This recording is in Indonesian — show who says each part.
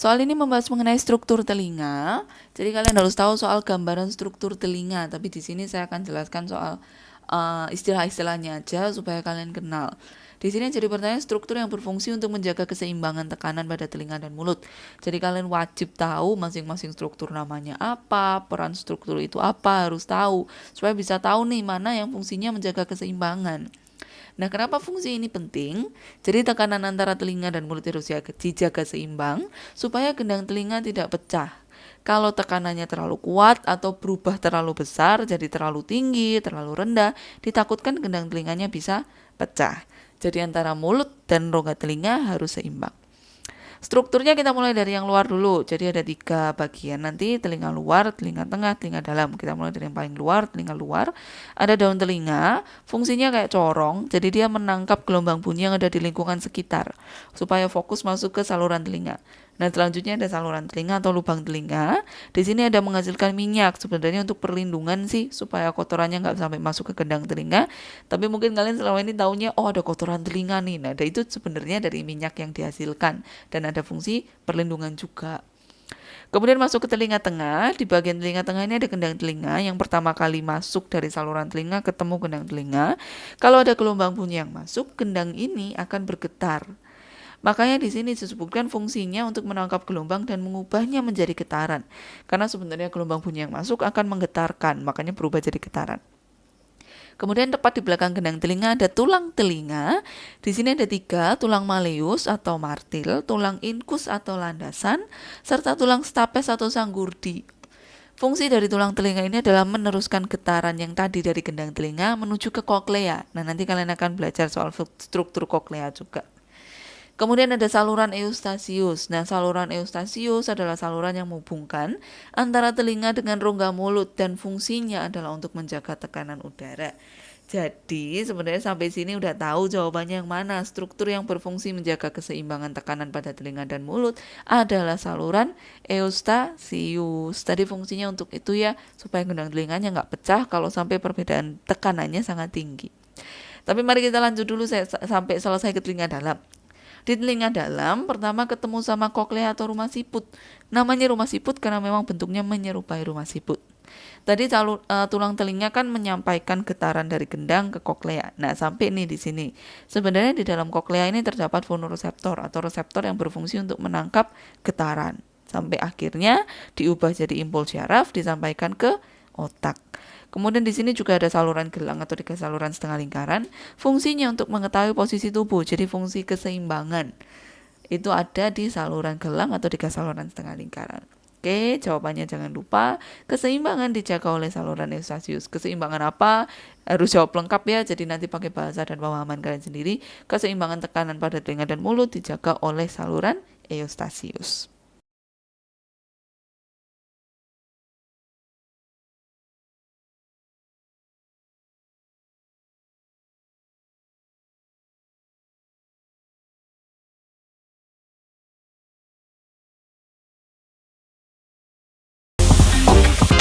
Speaker 1: soal ini membahas mengenai struktur telinga. Jadi kalian harus tahu soal gambaran struktur telinga. Tapi di sini saya akan jelaskan soal istilah-istilahnya aja supaya kalian kenal. Di sini jadi pertanyaan struktur yang berfungsi untuk menjaga keseimbangan tekanan pada telinga dan mulut. Jadi kalian wajib tahu masing-masing struktur namanya apa, peran struktur itu apa, harus tahu supaya bisa tahu nih mana yang fungsinya menjaga keseimbangan. Nah, kenapa fungsi ini penting? Jadi tekanan antara telinga dan mulut harus dijaga seimbang supaya gendang telinga tidak pecah. Kalau tekanannya terlalu kuat atau berubah terlalu besar, jadi terlalu tinggi, terlalu rendah, ditakutkan gendang telinganya bisa pecah. Jadi antara mulut dan rongga telinga harus seimbang. Strukturnya kita mulai dari yang luar dulu. Jadi ada 3 bagian nanti, telinga luar, telinga tengah, telinga dalam. Kita mulai dari yang paling luar, telinga luar. Ada daun telinga, fungsinya kayak corong. Jadi dia menangkap gelombang bunyi yang ada di lingkungan sekitar supaya fokus masuk ke saluran telinga. Nah, selanjutnya ada saluran telinga atau lubang telinga. Di sini ada menghasilkan minyak, sebenarnya untuk perlindungan sih, supaya kotorannya nggak sampai masuk ke gendang telinga. Tapi mungkin kalian selama ini taunya, oh ada kotoran telinga nih. Nah, itu sebenarnya dari minyak yang dihasilkan dan ada fungsi perlindungan juga. Kemudian masuk ke telinga tengah. Di bagian telinga tengah ini ada gendang telinga yang pertama kali masuk dari saluran telinga ketemu gendang telinga. Kalau ada gelombang bunyi yang masuk, gendang ini akan bergetar. Makanya di sini disebutkan fungsinya untuk menangkap gelombang dan mengubahnya menjadi getaran. Karena sebenarnya gelombang bunyi yang masuk akan menggetarkan, makanya berubah jadi getaran. Kemudian tepat di belakang gendang telinga ada tulang telinga. Di sini ada 3, tulang malleus atau martil, tulang incus atau landasan, serta tulang stapes atau sanggurdi. Fungsi dari tulang telinga ini adalah meneruskan getaran yang tadi dari gendang telinga menuju ke koklea. Nah, nanti kalian akan belajar soal struktur koklea juga. Kemudian ada saluran eustasius. Nah, saluran eustasius adalah saluran yang menghubungkan antara telinga dengan rongga mulut dan fungsinya adalah untuk menjaga tekanan udara. Jadi, sebenarnya sampai sini udah tahu jawabannya yang mana. Struktur yang berfungsi menjaga keseimbangan tekanan pada telinga dan mulut adalah saluran eustasius. Tadi fungsinya untuk itu ya, supaya gendang telinganya nggak pecah kalau sampai perbedaan tekanannya sangat tinggi. Tapi mari kita lanjut dulu sampai selesai ke telinga dalam. Di telinga dalam, pertama ketemu sama koklea atau rumah siput. Namanya rumah siput karena memang bentuknya menyerupai rumah siput. Tadi tulang telinga kan menyampaikan getaran dari gendang ke koklea. Nah, sampai nih di sini. Sebenarnya di dalam koklea ini terdapat fonoreseptor atau reseptor yang berfungsi untuk menangkap getaran. Sampai akhirnya diubah jadi impuls syaraf disampaikan ke otak. Kemudian di sini juga ada saluran gelang atau 3 saluran setengah lingkaran. Fungsinya untuk mengetahui posisi tubuh, jadi fungsi keseimbangan. Itu ada di saluran gelang atau 3 saluran setengah lingkaran. Oke, jawabannya jangan lupa. Keseimbangan dijaga oleh saluran eustasius. Keseimbangan apa? Harus jawab lengkap ya, jadi nanti pakai bahasa dan pemahaman kalian sendiri. Keseimbangan tekanan pada telinga dan mulut dijaga oleh saluran eustasius.